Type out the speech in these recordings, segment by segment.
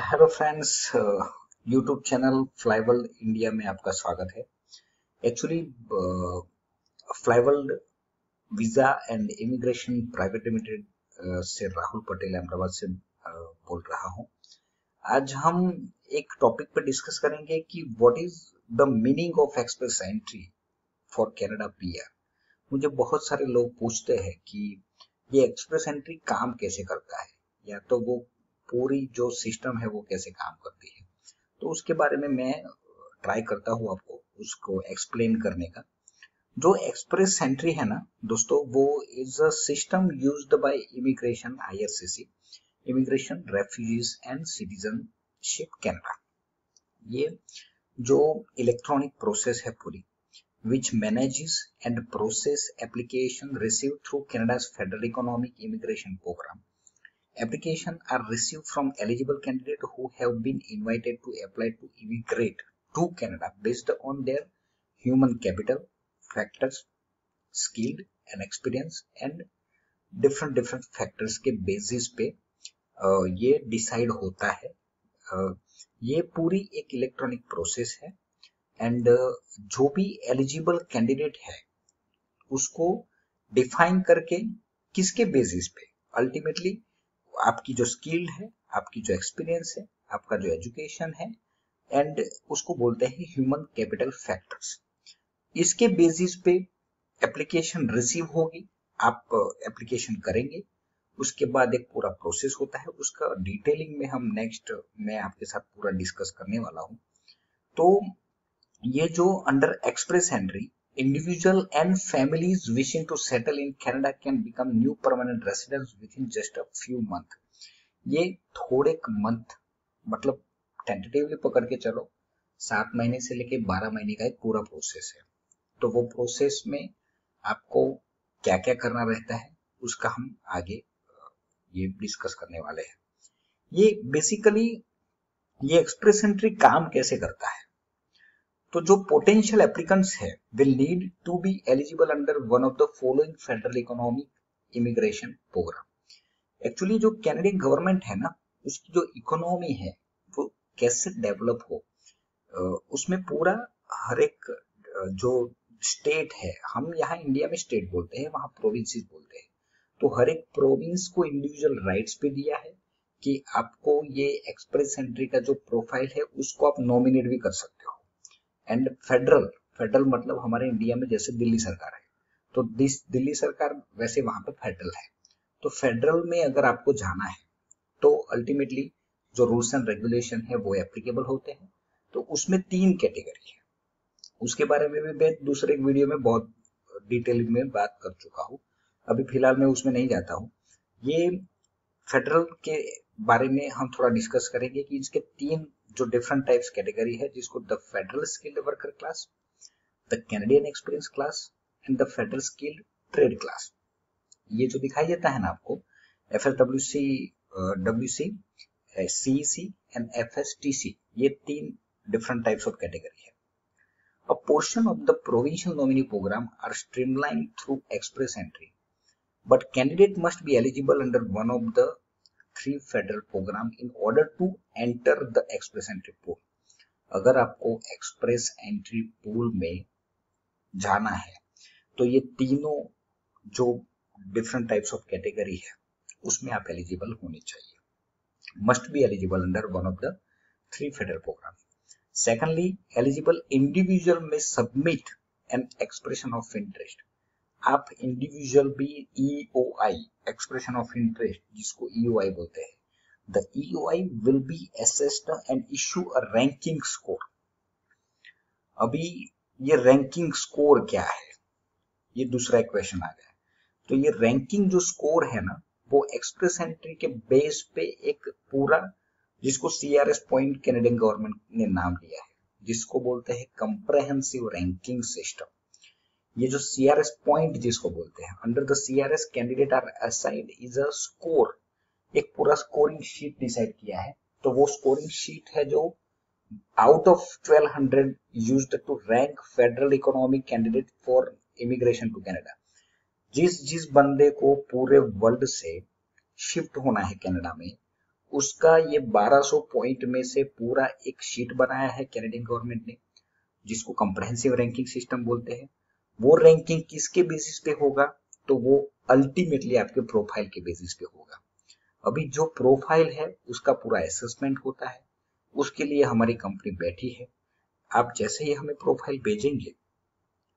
Hello friends, YouTube channel Flyworld India में आपका स्वागत है। Actually Flyworld visa and immigration private limited से राहुल पटेल अहमदाबाद से बोल रहा हूं। आज हम एक टॉपिक पर डिस्कस करेंगे कि what is the meaning of express entry for Canada PR. मुझे बहुत सारे लोग पूछते हैं कि ये एक्सप्रेस एंट्री काम कैसे करता है, या तो वो पूरी जो सिस्टम है वो कैसे काम करती है। तो उसके बारे में मैं ट्राई करता हूँ आपको उसको एक्सप्लेन करने का। जो एक्सप्रेस एंट्री है ना दोस्तों, वो is a system used by immigration IRCC, immigration refugees and citizenship Canada. ये जो इलेक्ट्रॉनिक प्रोसेस है पूरी, which manages and process application received through Canada's Federal Economic Immigration Program. Applications are received from eligible candidates who have been invited to apply to immigrate to Canada based on their human capital, factors, skill and experience and different factors के basis पे ये decide होता है। ये पूरी एक electronic process है and जो भी एलिजिबल कैंडिडेट है उसको डिफाइन करके किसके बेसिस पे अल्टीमेटली आपकी जो स्किल है, आपकी जो एक्सपीरियंस है, आपका जो एजुकेशन है एंड उसको बोलते हैं ह्यूमन कैपिटल फैक्टर्स। इसके बेसिस पे एप्लीकेशन रिसीव होगी, आप एप्लीकेशन करेंगे, उसके बाद एक पूरा प्रोसेस होता है। उसका डिटेलिंग में हम नेक्स्ट मैं आपके साथ पूरा डिस्कस करने वाला हूं। तो ये जो under express entry, individual and families wishing to settle in Canada can become new permanent residents within just a few month. ये थोड़े मंथ मतलब टेंटेटिवली पकड़ के चलो 7 महीने से लेके 12 महीने का एक पूरा प्रोसेस है। तो वो प्रोसेस में आपको क्या क्या करना रहता है उसका हम आगे ये डिस्कस करने वाले हैं। ये बेसिकली ये एक्सप्रेस एंट्री काम कैसे करता है। तो जो पोटेंशियल एप्लीकेंट्स है will need to be eligible under one of the following federal economic immigration programme. Actually जो कैनेडियन गवर्नमेंट है ना, उसकी जो इकोनॉमी है वो कैसे डेवलप हो, उसमें पूरा हर एक जो स्टेट है, हम यहाँ इंडिया में स्टेट बोलते हैं, वहां प्रोविंसेस बोलते हैं। तो हर एक प्रोविंस को इंडिविजुअल राइट्स पे दिया है कि आपको ये एक्सप्रेस एंट्री का जो प्रोफाइल है उसको आप नॉमिनेट भी कर सकते हो। एंड फेडरल मतलब हमारे इंडिया में जैसे दिल्ली सरकार है, तो दिल्ली सरकार वैसे वहां पे फेडरल है। तो फेडरल में अगर आपको जाना है तो अल्टीमेटली जो रूल्स एंड रेगुलेशन है वो एप्लीकेबल होते हैं। तो उसमें 3 कैटेगरी है, उसके बारे में भी मैं दूसरे एक वीडियो में बहुत डिटेल में बात कर चुका हूँ। अभी फिलहाल मैं उसमें नहीं जाता हूँ। ये फेडरल के बारे में हम थोड़ा डिस्कस करेंगे कि इसके 3 जो डिफरेंट टाइप्स कैटेगरी है, जिसको the federal skilled worker class, the Canadian experience class and the federal skilled trade class. ये जो दिखाई देता है ना आपको, एफएसडब्ल्यूसी, डब्ल्यूसी, सीईसी एंड एफएसटीसी, ये 3 डिफरेंट टाइप्स ऑफ कैटेगरी है। A portion of the provincial nominee program are streamlined through express entry, but candidate must be eligible under one of the 3 federal program in order to enter the express entry pool. अगर आपको express entry pool में जाना है तो ये तीनों जो different types of category है उसमें आप एलिजिबल होने चाहिए। Must be eligible under one of the 3 federal program. Secondly, eligible individual में submit an expression of interest. आप इंडिविजुअल भी ईओआई, एक्सप्रेशन ऑफ इंटरेस्ट, जिसको ईओआई बोलते हैं, the EOI will be assessed and issue a ranking score. अभी ये ranking score क्या है, ये दूसरा क्वेश्चन आ गया। तो ये रैंकिंग जो स्कोर है ना, वो एक्सप्रेस एंट्री के बेस पे एक पूरा, जिसको सीआरएस पॉइंट कैनेडियन गवर्नमेंट ने नाम दिया है, जिसको बोलते हैं कंप्रेहेंसिव रैंकिंग सिस्टम। ये जो सीआरएस पॉइंट जिसको बोलते हैं, under the CRS candidate are assigned is a score. एक पूरा स्कोरिंग शीट डिसाइड किया है। तो वो स्कोरिंग शीट है जो out of 1200 used to rank federal economic candidate for immigration to Canada. जिस बंदे को पूरे वर्ल्ड से शिफ्ट होना है कनाडा में, उसका ये 1200 पॉइंट में से पूरा एक शीट बनाया है कैनेडियन गवर्नमेंट ने, जिसको कंप्रहेंसिव रैंकिंग सिस्टम बोलते हैं। वो रैंकिंग किसके बेसिस पे होगा, तो वो अल्टीमेटली आपके प्रोफाइल के बेसिस पे होगा। अभी जो प्रोफाइल है उसका पूरा असेसमेंट होता है, उसके लिए हमारी कंपनी बैठी है। आप जैसे ही हमें प्रोफाइल भेजेंगे,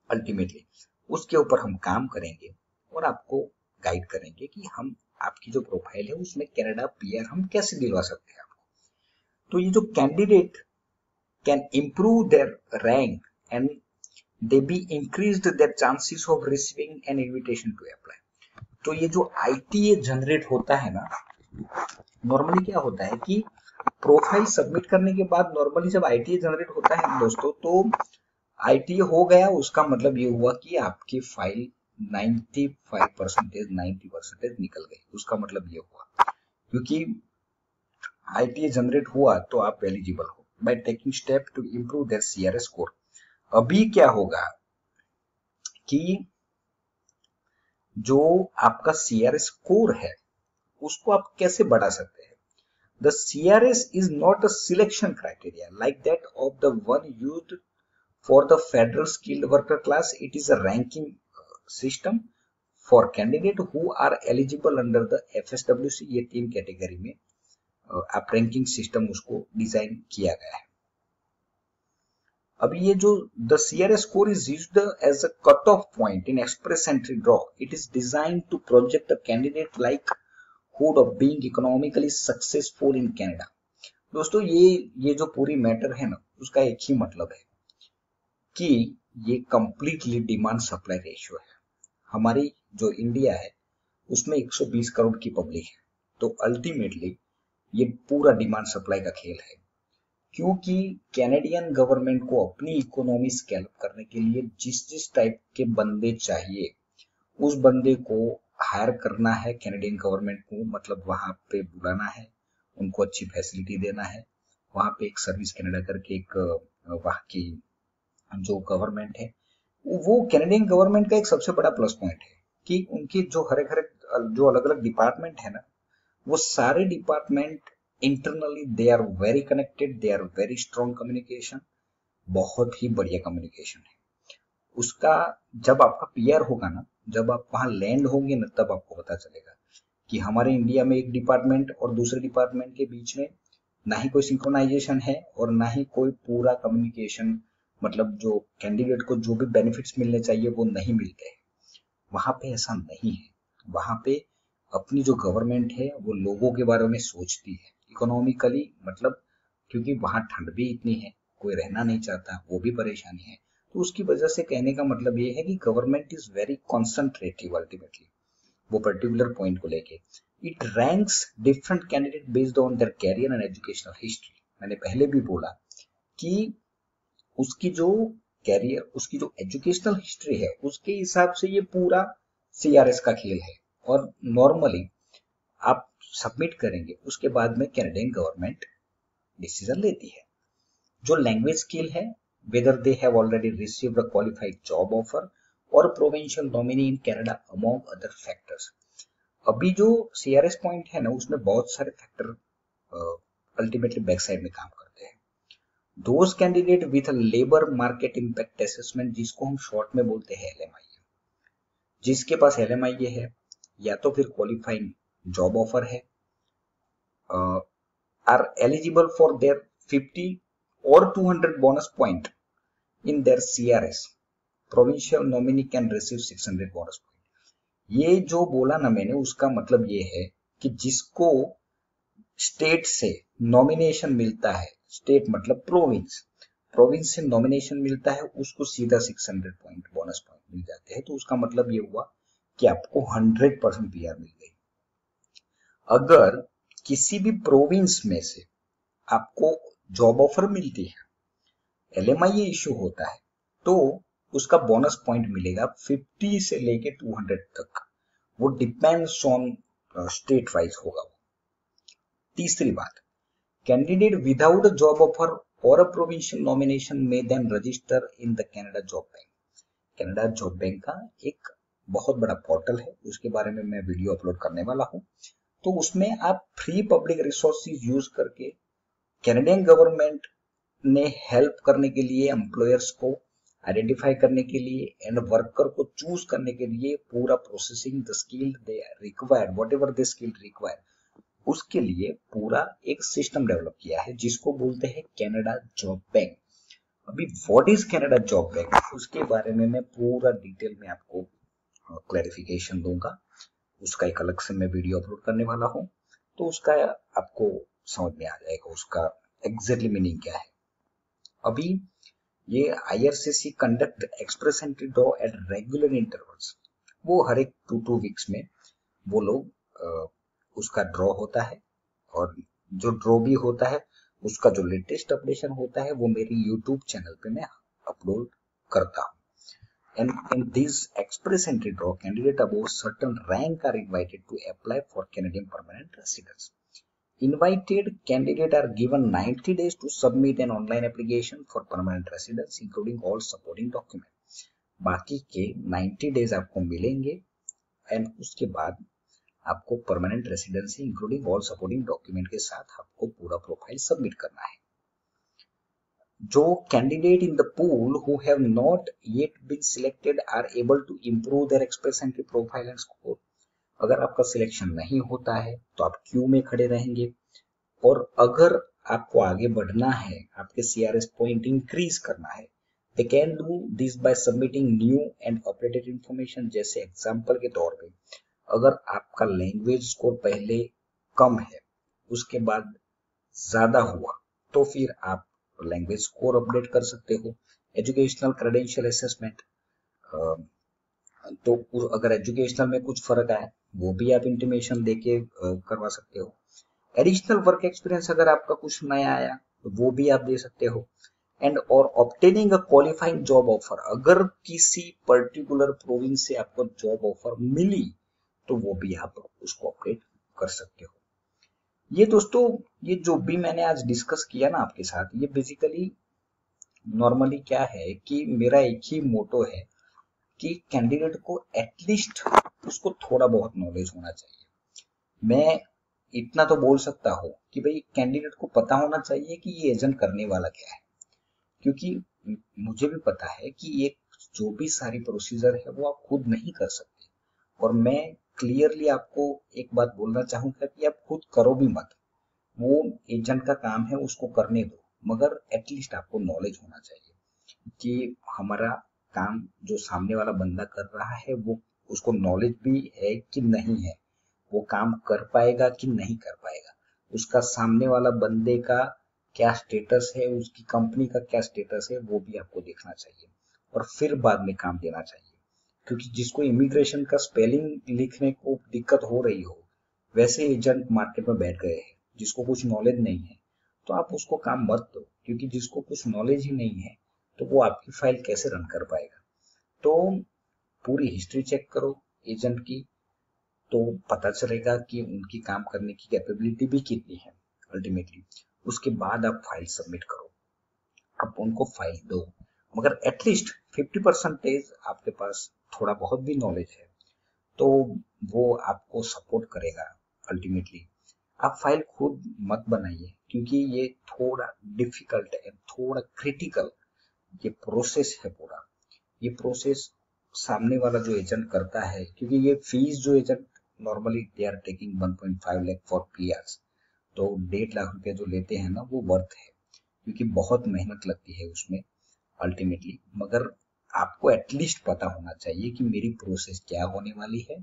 अल्टीमेटली उसके ऊपर हम काम करेंगे और आपको गाइड करेंगे कि हम आपकी जो प्रोफाइल है उसमें कनाडा पीआर हम कैसे दिलवा सकते हैं आपको। तो ये जो candidate can improve their rank and they be increased their chances of receiving an invitation to apply। तो ये जो ITA जनरेट होता है ना, नॉर्मली क्या होता है कि प्रोफाइल सबमिट करने के बाद नॉर्मली जब ITA जनरेट होता है दोस्तों, तो ITA हो गया उसका मतलब ये हुआ कि आपकी फाइल 90% निकल गई, उसका मतलब ये हुआ क्योंकि ITA जनरेट हुआ तो आप एलिजिबल हो by taking step to improve their CRS score. अभी क्या होगा कि जो आपका CRS स्कोर है उसको आप कैसे बढ़ा सकते हैं। The CRS is not a selection criteria like that of the one used for the federal skilled worker class. It is a ranking system for candidate who are eligible under the FSWC। ये 3 category में आप ranking system उसको design किया गया है। अभी ये जो the CRS score is used as a cutoff point in express entry draw. It is designed to project a candidate likelihood of being economically successful in Canada। दोस्तों ये जो पूरी मैटर है ना, उसका एक ही मतलब है कि ये कंप्लीटली डिमांड सप्लाई रेशियो है। हमारी जो इंडिया है उसमें 120 करोड़ की पब्लिक है, तो अल्टीमेटली ये पूरा डिमांड सप्लाई का खेल है। क्योंकि कैनेडियन गवर्नमेंट को अपनी इकोनॉमी स्केल अप करने के लिए जिस टाइप के बंदे चाहिए उस बंदे को हायर करना है कैनेडियन गवर्नमेंट को, मतलब वहां पे बुलाना है, उनको अच्छी फैसिलिटी देना है। वहां पे एक सर्विस कनाडा करके एक वहां की जो गवर्नमेंट है, वो कैनेडियन गवर्नमेंट का एक सबसे बड़ा प्लस पॉइंट है कि उनकी जो हर जो अलग अलग डिपार्टमेंट है ना, वो सारे department internally they are very connected, they are very strong communication, बहुत ही बढ़िया कम्युनिकेशन है उसका। जब आपका पीआर होगा ना, जब आप वहां लैंड होंगे ना, तब आपको पता चलेगा कि हमारे इंडिया में एक डिपार्टमेंट और दूसरे डिपार्टमेंट के बीच में ना ही कोई सिंक्रोनाइजेशन है और ना ही कोई पूरा कम्युनिकेशन, मतलब जो कैंडिडेट को जो भी बेनिफिट्स मिलने चाहिए वो नहीं मिलते हैं। वहां पे ऐसा नहीं है। वहां पे अपनी जो गवर्नमेंट है वो लोगों के बारे में सोचती है इकोनॉमिकली, मतलब क्योंकि वहां ठंड भी इतनी है, कोई रहना नहीं चाहता, वो भी परेशानी है। तो उसकी वजह से कहने का मतलब ये है कि government is very concentrative ultimately वो पर्टिकुलर पॉइंट को लेके। It ranks different candidate based on their career and educational history. मैंने पहले भी बोला कि उसकी जो कैरियर, उसकी जो एजुकेशनल हिस्ट्री है, उसके हिसाब से ये पूरा CRS का खेल है। और नॉर्मली आप सबमिट करेंगे, उसके बाद में कैनेडियन गवर्नमेंट डिसीजन लेती है। जो लैंग्वेज स्किल है, whether they have already received a qualified job offer or a provincial nominee in Canada among other factors। अभी जो CRS पॉइंट है ना, उसमें बहुत सारे फैक्टर अल्टीमेटली बैक साइड में काम करते हैं। Those candidate with a labor market impact assessment, जिसको हम शॉर्ट में बोलते हैं LMIA, जिसके पास LMIA है या तो फिर क्वालिफाइंग जॉब ऑफर है, are eligible for their 50 or 200 bonus point in their CRS। provincial nominee can receive 600 bonus point। ये जो बोला ना मैंने, उसका मतलब ये है कि जिसको स्टेट से नॉमिनेशन मिलता है, स्टेट मतलब प्रोविंस से नॉमिनेशन मिलता है, उसको सीधा 600 पॉइंट बोनस पॉइंट मिल जाते हैं। तो उसका मतलब ये हुआ कि आपको 100% पीआर मिल गई। अगर किसी भी प्रोविंस में से आपको जॉब ऑफर मिलती है, LMIA इश्यू होता है, तो उसका बोनस पॉइंट मिलेगा 50 से लेके 200 तक। वो डिपेंड्स ऑन स्टेट वाइज होगा। तीसरी बात, candidate without a job offer और अ प्रोविंशियल नॉमिनेशन में then register in the Canada job bank. Canada job bank का एक बहुत बड़ा पोर्टल है, उसके बारे में मैं वीडियो अपलोड करने वाला हूं। तो उसमें आप फ्री पब्लिक रिसोर्सेज यूज करके कैनेडियन गवर्नमेंट ने हेल्प करने के लिए, एम्प्लॉयर्स को आइडेंटिफाई करने के लिए एंड वर्कर को चूज करने के लिए पूरा processing the skill they required, what ever the skill required, उसके लिए पूरा एक सिस्टम डेवलप किया है जिसको बोलते हैं कनाडा जॉब बैंक। अभी what is Canada job bank, उसके बारे में मैं पूरा डिटेल में आपको क्लैरिफिकेशन दूंगा। उसका एक अलग से मैं वीडियो अपलोड करने वाला हूं, तो उसका आपको समझ में आ जाएगा उसका एग्जैक्टली मीनिंग क्या है। अभी ये IRCC conduct express entry draw at regular intervals, वो हर एक 2 वीक्स में वो लोग उसका ड्रॉ होता है, और जो ड्रॉ भी होता है उसका जो लेटेस्ट अपडेशन होता है वो मेरी यूट्यूब चैनल पे मैं अपलोड करता हूँ। And in this express entry draw, candidate above certain rank are invited to apply for Canadian permanent residence. Invited candidate are given 90 days to submit an online application for permanent residence, including all supporting documents. बाकी के 90 days आपको मिलेंगे and उसके बाद आपको permanent residency including all supporting document के साथ आपको पूरा प्रोफाइल सबमिट करना है। जो candidate in the pool who have not yet been selected are able to improve their express entry profile and score. अगर आपका सिलेक्शन नहीं होता है तो आप क्यू में खड़े रहेंगे, और अगर आपको आगे बढ़ना है, आपके CRS पॉइंट इंक्रीज करना है, they can do this by submitting new and updated information. जैसे एग्जांपल के तौर पे, अगर आपका लैंग्वेज स्कोर पहले कम है, उसके बाद ज्यादा हुआ, तो फिर आप लैंग्वेज स्कोर अपडेट कर सकते हो। एजुकेशनल क्रेडेंशियल असेसमेंट, तो अगर एजुकेशनल में कुछ फर्क आए वो भी आप इंटीमेशन देके करवा सकते हो। एडिशनल वर्क एक्सपीरियंस अगर आपका कुछ नया आया तो वो भी आप दे सकते हो। एंड और obtaining a qualifying job offer, अगर किसी पर्टिकुलर प्रोविंस से आपको जॉब ऑफर मिली तो वो भी आप उसको अपडेट कर सकते हो। ये दोस्तों, ये जो भी मैंने आज डिस्कस किया ना आपके साथ, ये बेसिकली नॉर्मली क्या है कि मेरा एक ही मोटो है कि कैंडिडेट को एटलीस्ट उसको थोड़ा बहुत नॉलेज होना चाहिए। मैं इतना तो बोल सकता हूँ कि भाई कैंडिडेट को पता होना चाहिए कि ये एजेंट करने वाला क्या है, क्योंकि मुझे भी पता है कि ये जो भी सारी प्रोसीजर है वो आप खुद नहीं कर सकते। और मैं क्लियरली आपको एक बात बोलना चाहूंगा कि आप खुद करो भी मत, वो एजेंट का काम है, उसको करने दो, मगर एटलीस्ट आपको नॉलेज होना चाहिए कि हमारा काम जो सामने वाला बंदा कर रहा है वो उसको नॉलेज भी है कि नहीं है, वो काम कर पाएगा कि नहीं कर पाएगा, उसका सामने वाला बंदे का क्या स्टेटस है, उसकी कंपनी का क्या स्टेटस है, वो भी आपको देखना चाहिए और फिर बाद में काम देना चाहिए। क्योंकि जिसको इमिग्रेशन का स्पेलिंग लिखने को दिक्कत हो रही हो, वैसे एजेंट मार्केट में बैठ गए हैं जिसको कुछ नॉलेज नहीं है, तो आप उसको काम मत दो, क्योंकि जिसको कुछ नॉलेज ही नहीं है तो वो आपकी फाइल कैसे रन कर पाएगा। तो पूरी हिस्ट्री चेक करो एजेंट की, तो पता चलेगा कि उनकी काम करने की कैपेबिलिटी भी कितनी है अल्टीमेटली। उसके बाद आप फाइल सबमिट करो, आप उनको फाइल दो, मगर एटलीस्ट 50% आपके पास थोड़ा बहुत भी नॉलेज है तो वो आपको सपोर्ट करेगा अल्टीमेटली। आप फाइल खुद मत बनाइए, क्योंकि ये थोड़ा डिफिकल्ट है, थोड़ा क्रिटिकल ये प्रोसेस है पूरा। ये प्रोसेस सामने वाला जो एजेंट करता है, क्योंकि ये फीस जो agent normally they are taking 1.5 lakh for PRs, तो 1.5 लाख रुपए जो लेते हैं ना वो वर्थ है, क्योंकि बहुत मेहनत लगती है उसमें अल्टीमेटली। मगर आपको एटलीस्ट पता होना चाहिए कि मेरी प्रोसेस क्या होने वाली है,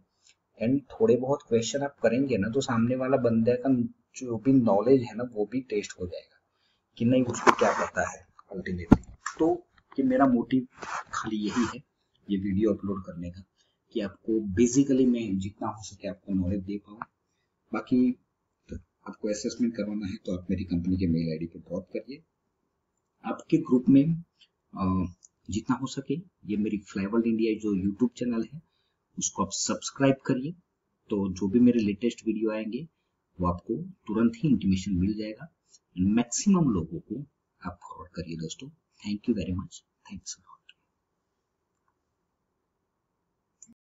एंड थोड़े बहुत क्वेश्चन आप करेंगे ना तो सामने वाला बंदे का जो भी नॉलेज है ना वो भी टेस्ट हो जाएगा कि नहीं उसको क्या पता है अल्टीमेटली। तो ये मेरा मोटिव खाली यही है ये वीडियो अपलोड करने का, कि आपको बेसिकली मैं जितना हो सके आपको नॉलेज दे पाऊँ। बाकी आपको असेसमेंट करवाना है तो आप मेरी कंपनी के मेल ID पे ड्रॉप करिए। आपके ग्रुप में जितना हो सके ये मेरी फ्लाईवर्ल्ड इंडिया जो यूट्यूब चैनल है उसको आप सब्सक्राइब करिए, तो जो भी मेरे लेटेस्ट वीडियो आएंगे वो आपको तुरंत ही इंटीमेशन मिल जाएगा। मैक्सिमम लोगों को आप फॉरवर्ड करिए दोस्तों। Thank you very much, thanks.